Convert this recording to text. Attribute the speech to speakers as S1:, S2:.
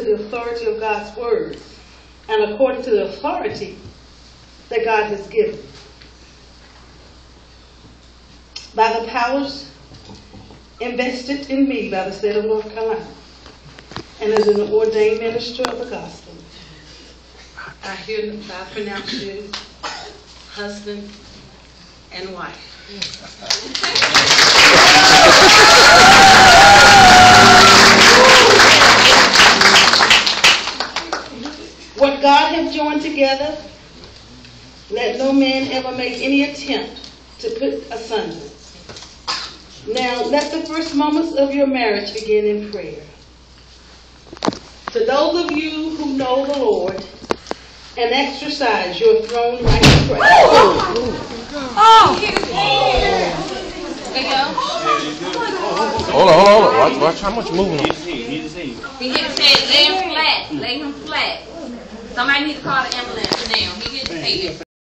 S1: the authority of God's word and according to the authority that God has given. By the powers invested in me by the state of North Carolina and as an ordained minister of the gospel, I hereby pronounce you husband and wife. What God has joined together, let no man ever make any attempt to put asunder. Now, let the first moments of your marriage begin in prayer. To those of you who know the Lord and exercise your throne right to pray.
S2: Hold on. Watch how much moving.
S3: He just said lay him flat. Lay him flat. Somebody need to call the ambulance now. He getting paid.